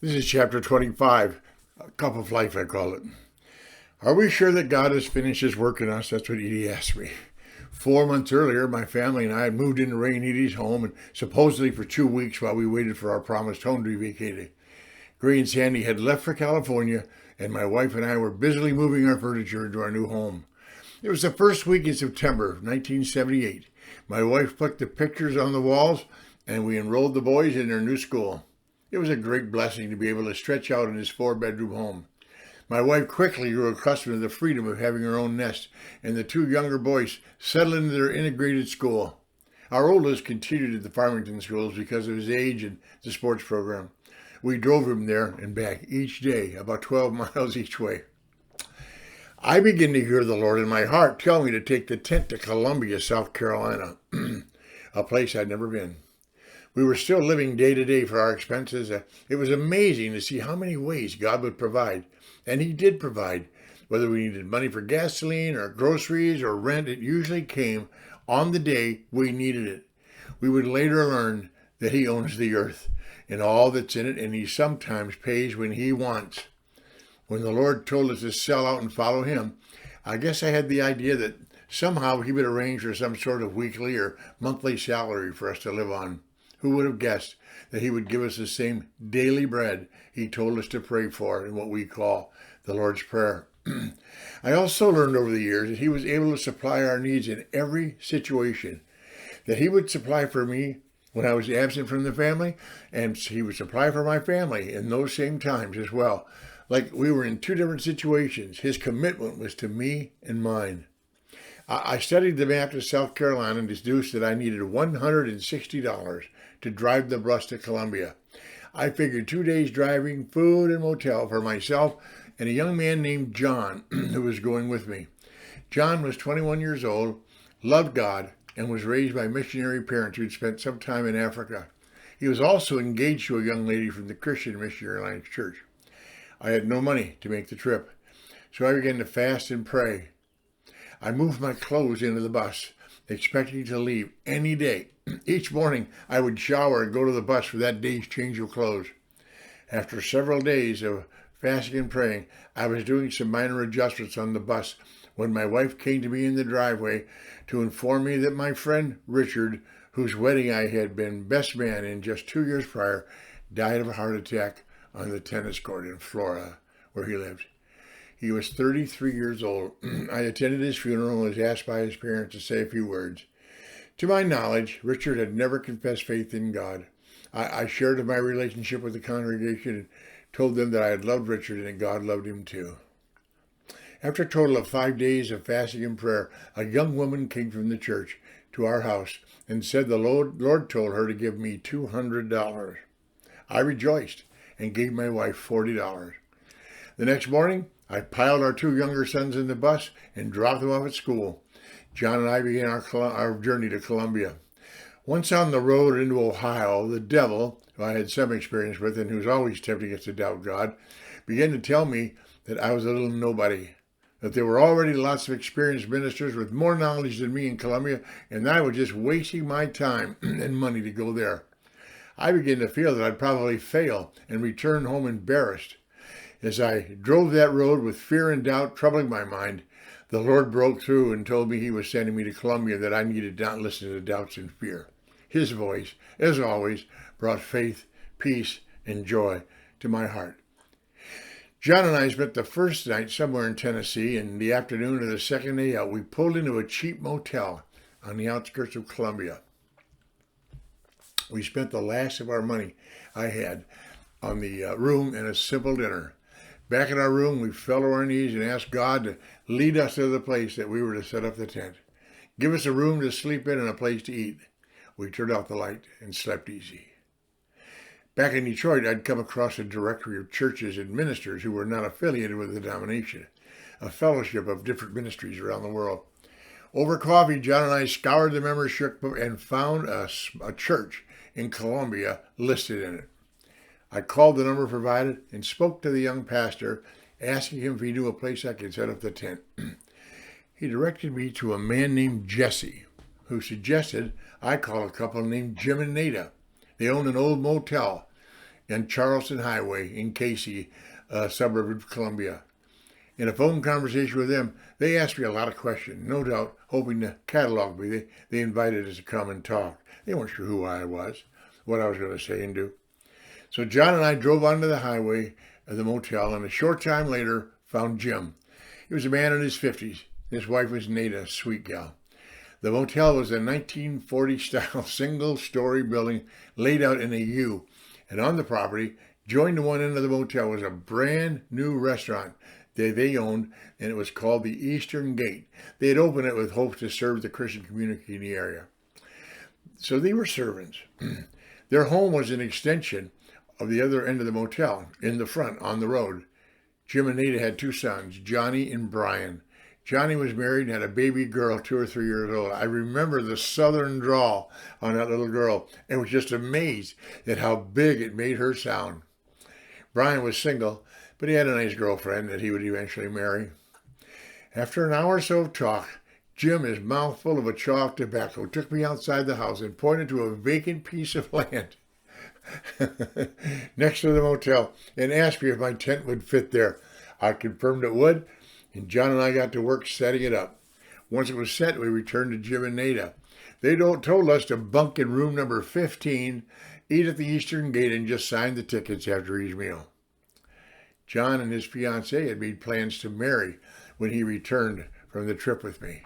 This is chapter 25, a cup of life, I call it. Are we sure that God has finished his work in us? That's what Edie asked me. 4 months earlier, my family and I had moved into Ray and Edie's home, and supposedly for 2 weeks while we waited for our promised home to be vacated. Gray and Sandy had left for California, and my wife and I were busily moving our furniture into our new home. It was the first week in September of 1978. My wife put the pictures on the walls, and we enrolled the boys in their new school. It was a great blessing to be able to stretch out in this 4-bedroom home. My wife quickly grew accustomed to the freedom of having her own nest, and the 2 younger boys settled into their integrated school. Our oldest continued at the Farmington schools because of his age and the sports program. We drove him there and back each day, about 12 miles each way. I began to hear the Lord in my heart tell me to take the tent to Columbia, South Carolina, a place I'd never been. We were still living day to day for our expenses. It was amazing to see how many ways God would provide. And he did provide. Whether we needed money for gasoline or groceries or rent, it usually came on the day we needed it. We would later learn that he owns the earth and all that's in it, and he sometimes pays when he wants. When the Lord told us to sell out and follow him, I guess I had the idea that somehow he would arrange for some sort of weekly or monthly salary for us to live on. Who would have guessed that he would give us the same daily bread he told us to pray for in what we call the Lord's Prayer? I also learned over the years that he was able to supply our needs in every situation, that he would supply for me when I was absent from the family, and he would supply for my family in those same times as well. Like we were in 2 different situations. His commitment was to me and mine. I studied the map to South Carolina and deduced that I needed $160 to drive the bus to Columbia. I figured 2 days driving, food, and motel for myself and a young man named John who was going with me. John was 21 years old, loved God, and was raised by missionary parents who had spent some time in Africa. He was also engaged to a young lady from the Christian Missionary Alliance Church. I had no money to make the trip, so I began to fast and pray. I moved my clothes into the bus, expecting to leave any day. Each morning, I would shower and go to the bus for that day's change of clothes. After several days of fasting and praying, I was doing some minor adjustments on the bus when my wife came to me in the driveway to inform me that my friend Richard, whose wedding I had been best man in just 2 years prior, died of a heart attack on the tennis court in Florida, where he lived. He was 33 years old. I attended his funeral and was asked by his parents to say a few words. To my knowledge, Richard had never confessed faith in God. I shared my relationship with the congregation and told them that I had loved Richard and that God loved him too. After a total of 5 days of fasting and prayer, a young woman came from the church to our house and said the Lord told her to give me $200. I rejoiced and gave my wife $40. The next morning, I piled our 2 younger sons in the bus and dropped them off at school. John and I began our journey to Columbia. Once on the road into Ohio, the devil, who I had some experience with and who's always tempting us to doubt God, began to tell me that I was a little nobody, that there were already lots of experienced ministers with more knowledge than me in Columbia, and that I was just wasting my time and money to go there. I began to feel that I'd probably fail and return home embarrassed. As I drove that road with fear and doubt troubling my mind, the Lord broke through and told me he was sending me to Columbia, that I needed not listen to doubts and fear. His voice, as always, brought faith, peace, and joy to my heart. John and I spent the first night somewhere in Tennessee, and the afternoon of the second day out, we pulled into a cheap motel on the outskirts of Columbia. We spent the last of our money I had on the room and a simple dinner. Back in our room, we fell to our knees and asked God to lead us to the place that we were to set up the tent. Give us a room to sleep in and a place to eat. We turned out the light and slept easy. Back in Detroit, I'd come across a directory of churches and ministers who were not affiliated with the denomination, a fellowship of different ministries around the world. Over coffee, John and I scoured the membership book and found a church in Columbia listed in it. I called the number provided and spoke to the young pastor, asking him if he knew a place I could set up the tent. He directed me to a man named Jesse, who suggested I call a couple named Jim and Nada. They owned an old motel on Charleston Highway in Casey, a suburb of Columbia. In a phone conversation with them, they asked me a lot of questions, no doubt hoping to catalog me. They invited us to come and talk. They weren't sure who I was, what I was going to say and do. So John and I drove onto the highway of the motel, and a short time later found Jim. He was a man in his 50s. His wife was Nada, a sweet gal. The motel was a 1940-style single-story building laid out in a U, and on the property, joined to one end of the motel, was a brand new restaurant that they owned, and it was called the Eastern Gate. They had opened it with hopes to serve the Christian community in the area. So they were servants. Their home was an extension of the other end of the motel, in the front, on the road. Jim and Nada had 2 sons, Johnny and Brian. Johnny was married and had a baby girl 2 or 3 years old. I remember the southern drawl on that little girl and was just amazed at how big it made her sound. Brian was single, but he had a nice girlfriend that he would eventually marry. After an hour or so of talk, Jim, his mouth full of a chaw of tobacco, took me outside the house and pointed to a vacant piece of land next to the motel and asked me if my tent would fit there. I confirmed it would, and John and I got to work setting it up. Once it was set, we returned to Jim and Nada. They told us to bunk in room number 15, eat at the Eastern Gate, and just sign the tickets after each meal. John and his fiancée had made plans to marry when he returned from the trip with me.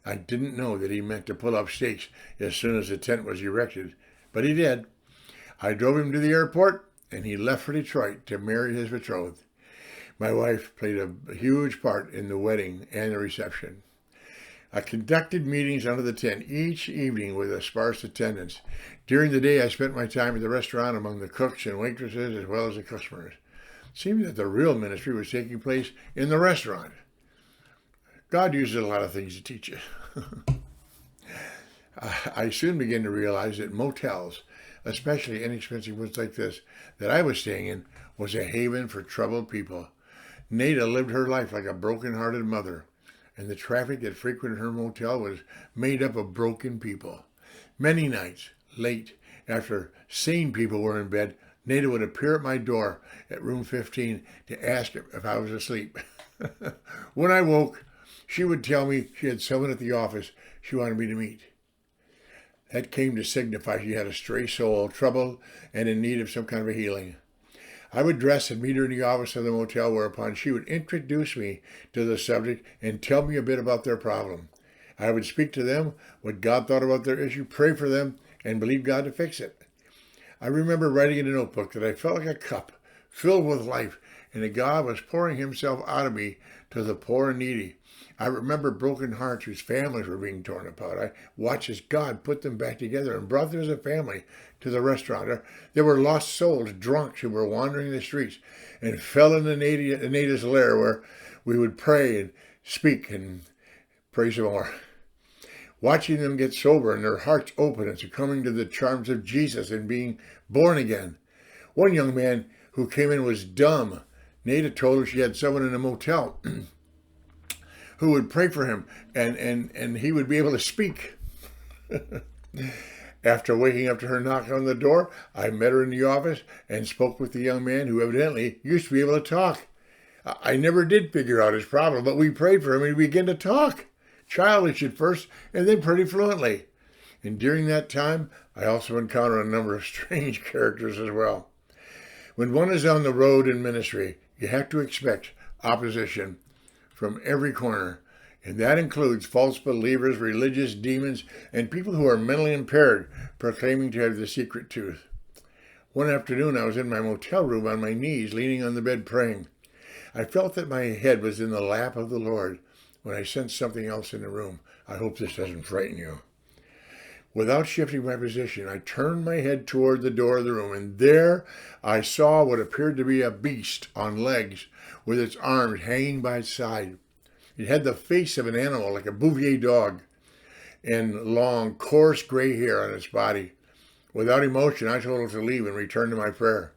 I didn't know that he meant to pull up stakes as soon as the tent was erected, but he did. I drove him to the airport, and he left for Detroit to marry his betrothed. My wife played a huge part in the wedding and the reception. I conducted meetings under the tent each evening with a sparse attendance. During the day, I spent my time at the restaurant among the cooks and waitresses as well as the customers. It seemed that the real ministry was taking place in the restaurant. God uses a lot of things to teach you. I soon began to realize that motels, especially inexpensive ones like this that I was staying in, was a haven for troubled people. Nada lived her life like a broken-hearted mother, and the traffic that frequented her motel was made up of broken people. Many nights, late, after sane people were in bed, Nada would appear at my door at room 15 to ask if I was asleep. When I woke, she would tell me she had someone at the office she wanted me to meet. That came to signify she had a stray soul, troubled and in need of some kind of a healing. I would dress and meet her in the office of the motel, whereupon she would introduce me to the subject and tell me a bit about their problem. I would speak to them what God thought about their issue, pray for them, and believe God to fix it. I remember writing in a notebook that I felt like a cup filled with life, and that God was pouring himself out of me to the poor and needy. I remember broken hearts whose families were being torn apart. I watched as God put them back together and brought them as a family to the restaurant. There were lost souls, drunks who were wandering the streets and fell into Nada's lair, where we would pray and speak and pray some more. Watching them get sober and their hearts open and succumbing to the charms of Jesus and being born again. One young man who came in was dumb. Nada told her she had someone in a motel who would pray for him, and he would be able to speak. After waking up to her knock on the door, I met her in the office and spoke with the young man who evidently used to be able to talk. I never did figure out his problem, but we prayed for him and we began to talk. Childish at first, and then pretty fluently. And during that time, I also encountered a number of strange characters as well. When one is on the road in ministry, you have to expect opposition from every corner, and that includes false believers, religious demons, and people who are mentally impaired, proclaiming to have the secret truth. One afternoon, I was in my motel room on my knees, leaning on the bed praying. I felt that my head was in the lap of the Lord when I sensed something else in the room. I hope this doesn't frighten you. Without shifting my position, I turned my head toward the door of the room, and there I saw what appeared to be a beast on legs, with its arms hanging by its side. It had the face of an animal, like a Bouvier dog, and long, coarse gray hair on its body. Without emotion, I told it to leave and return to my prayer.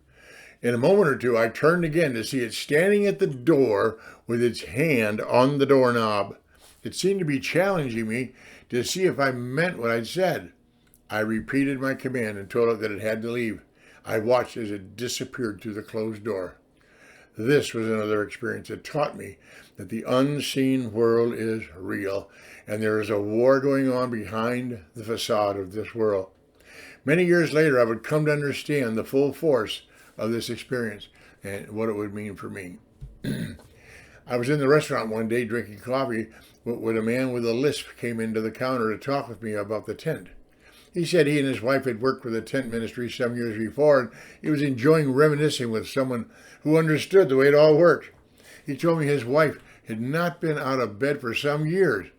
In a moment or two, I turned again to see it standing at the door with its hand on the doorknob. It seemed to be challenging me to see if I meant what I'd said. I repeated my command and told it that it had to leave. I watched as it disappeared through the closed door. This was another experience that taught me that the unseen world is real, and there is a war going on behind the facade of this world. Many years later, I would come to understand the full force of this experience and what it would mean for me. I was in the restaurant one day drinking coffee when a man with a lisp came into the counter to talk with me about the tent. He said he and his wife had worked with the tent ministry some years before, and he was enjoying reminiscing with someone who understood the way it all worked. He told me his wife had not been out of bed for some years,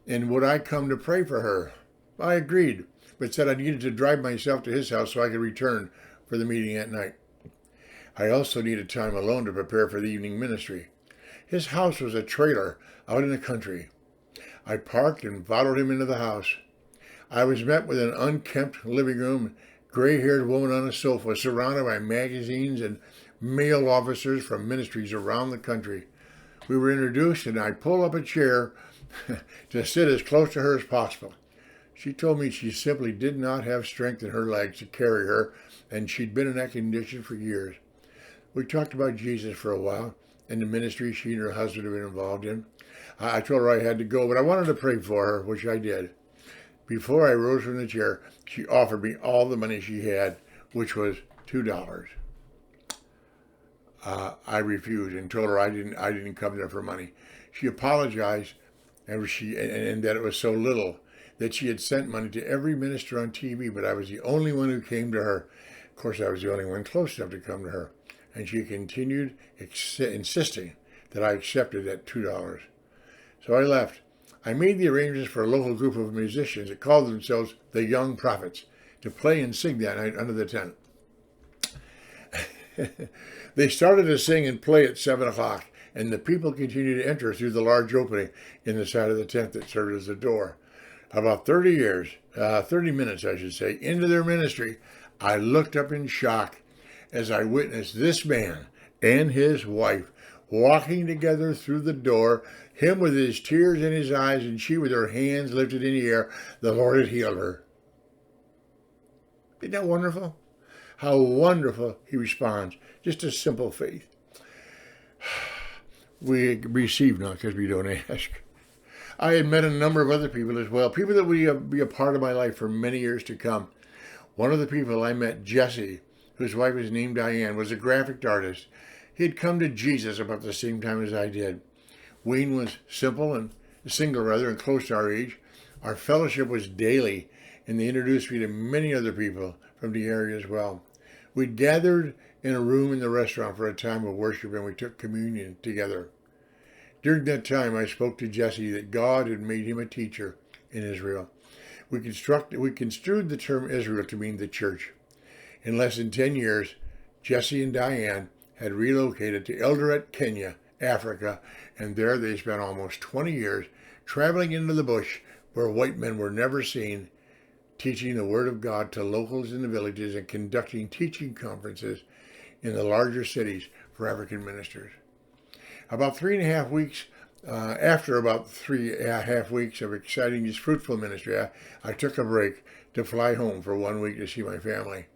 and would I come to pray for her? I agreed, but said I needed to drive myself to his house so I could return for the meeting at night. I also needed time alone to prepare for the evening ministry. His house was a trailer out in the country. I parked and followed him into the house. I was met with an unkempt living room, gray-haired woman on a sofa, surrounded by magazines and male officers from ministries around the country. We were introduced, and I pulled up a chair to sit as close to her as possible. She told me she simply did not have strength in her legs to carry her, and she'd been in that condition for years. We talked about Jesus for a while, and the ministry she and her husband had been involved in. I told her I had to go, but I wanted to pray for her, which I did. Before I rose from the chair, she offered me all the money she had, which was $2. I refused and told her I didn't come there for money. She apologized, and that it was so little that she had sent money to every minister on TV, but I was the only one who came to her. Of course, I was the only one close enough to come to her, and she continued insisting that I accepted that $2. So I left. I made the arrangements for a local group of musicians that called themselves the Young Prophets to play and sing that night under the tent. They started to sing and play at 7 o'clock, and the people continued to enter through the large opening in the side of the tent that served as the door. About 30 minutes, I should say, into their ministry, I looked up in shock as I witnessed this man and his wife walking together through the door, him with his tears in his eyes and she with her hands lifted in the air. The Lord had healed her. Isn't that wonderful? How wonderful he responds. Just a simple faith. We receive not because we don't ask. I had met a number of other people as well, people that would be a part of my life for many years to come. One of the people I met, Jesse, whose wife was named Diane, was a graphic artist. He had come to Jesus about the same time as I did. Wayne was single and close to our age. Our fellowship was daily, and they introduced me to many other people from the area as well. We gathered in a room in the restaurant for a time of worship, and we took communion together. During that time, I spoke to Jesse that God had made him a teacher in Israel. We construed the term Israel to mean the church. In less than 10 years, Jesse and Diane had relocated to Eldoret, Kenya, Africa, and there they spent almost 20 years traveling into the bush where white men were never seen, teaching the Word of God to locals in the villages and conducting teaching conferences in the larger cities for African ministers. About 3.5 weeks, after about 3.5 weeks of exciting, fruitful ministry, I took a break to fly home for 1 week to see my family.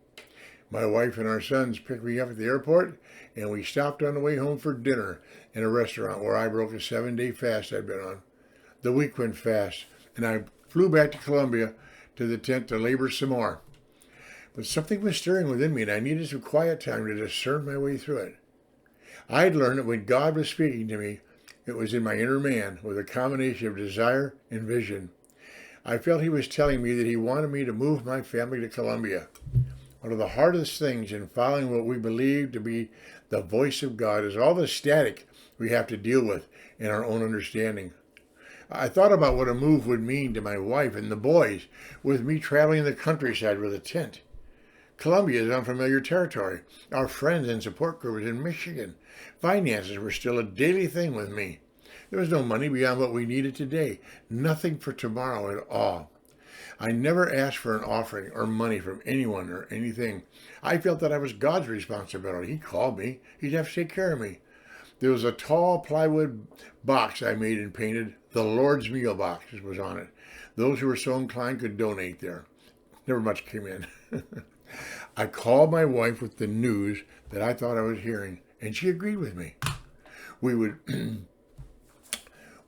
My wife and our sons picked me up at the airport, and we stopped on the way home for dinner in a restaurant where I broke a 7-day fast I'd been on. The week went fast, and I flew back to Colombia to the tent to labor some more. But something was stirring within me, and I needed some quiet time to discern my way through it. I had learned that when God was speaking to me, it was in my inner man with a combination of desire and vision. I felt he was telling me that he wanted me to move my family to Colombia. One of the hardest things in following what we believe to be the voice of God is all the static we have to deal with in our own understanding. I thought about what a move would mean to my wife and the boys with me traveling the countryside with a tent. Colombia is unfamiliar territory. Our friends and support group was in Michigan. Finances were still a daily thing with me. There was no money beyond what we needed today. Nothing for tomorrow at all. I never asked for an offering or money from anyone or anything. I felt that I was God's responsibility. He called me. He'd have to take care of me. There was a tall plywood box I made and painted. The Lord's Meal box was on it. Those who were so inclined could donate there. Never much came in. I called my wife with the news that I thought I was hearing, and she agreed with me. We would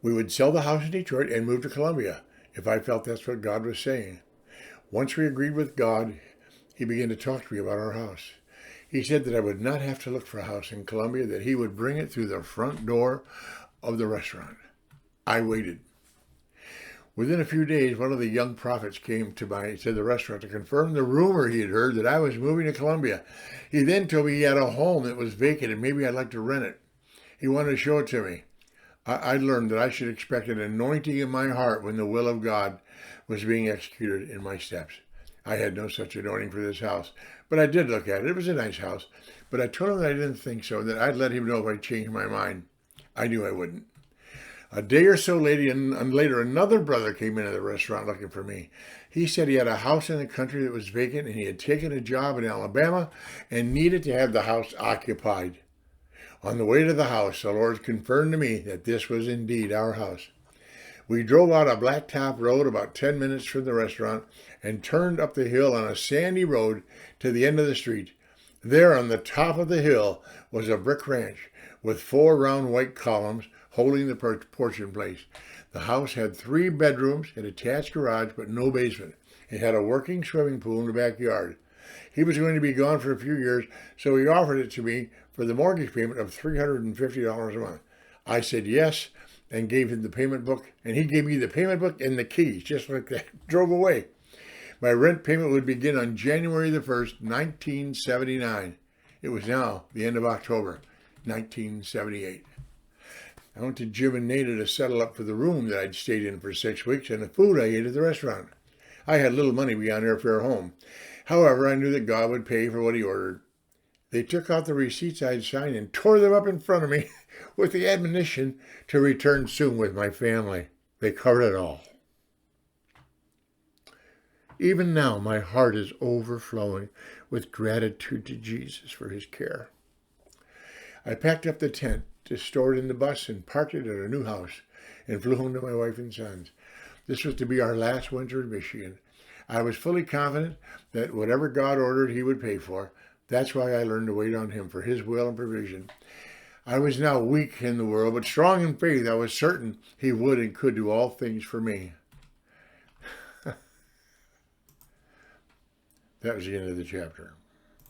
we would sell the house in Detroit and move to Columbia if I felt that's what God was saying. Once we agreed with God, he began to talk to me about our house. He said that I would not have to look for a house in Columbia, that he would bring it through the front door of the restaurant. I waited. Within a few days, one of the young prophets came to the restaurant to confirm the rumor he had heard that I was moving to Columbia. He then told me he had a home that was vacant and maybe I'd like to rent it. He wanted to show it to me. I learned that I should expect an anointing in my heart when the will of God was being executed in my steps. I had no such anointing for this house, but I did look at it. It was a nice house, but I told him that I didn't think so, that I'd let him know if I changed my mind. I knew I wouldn't. A day or so later, another brother came into the restaurant looking for me. He said he had a house in the country that was vacant and he had taken a job in Alabama and needed to have the house occupied. On the way to the house, the Lord confirmed to me that this was indeed our house. We drove out a blacktop road about 10 minutes from the restaurant and turned up the hill on a sandy road to the end of the street. There on the top of the hill was a brick ranch with 4 round white columns holding the porch in place. The house had 3 bedrooms, an attached garage, but no basement. It had a working swimming pool in the backyard. He was going to be gone for a few years, so he offered it to me for the mortgage payment of $350 a month. I said yes and gave him the payment book, and he gave me the payment book and the keys, just like that. Drove away. My rent payment would begin on January the 1st, 1979. It was now the end of October, 1978. I went to Jim and Nada to settle up for the room that I'd stayed in for 6 weeks and the food I ate at the restaurant. I had little money beyond airfare home. However, I knew that God would pay for what he ordered. They took out the receipts I'd signed and tore them up in front of me with the admonition to return soon with my family. They covered it all. Even now, my heart is overflowing with gratitude to Jesus for his care. I packed up the tent to store it in the bus and parked it at a new house and flew home to my wife and sons. This was to be our last winter in Michigan. I was fully confident that whatever God ordered, he would pay for. That's why I learned to wait on him for his will and provision. I was now weak in the world, but strong in faith. I was certain he would and could do all things for me. That was the end of the chapter.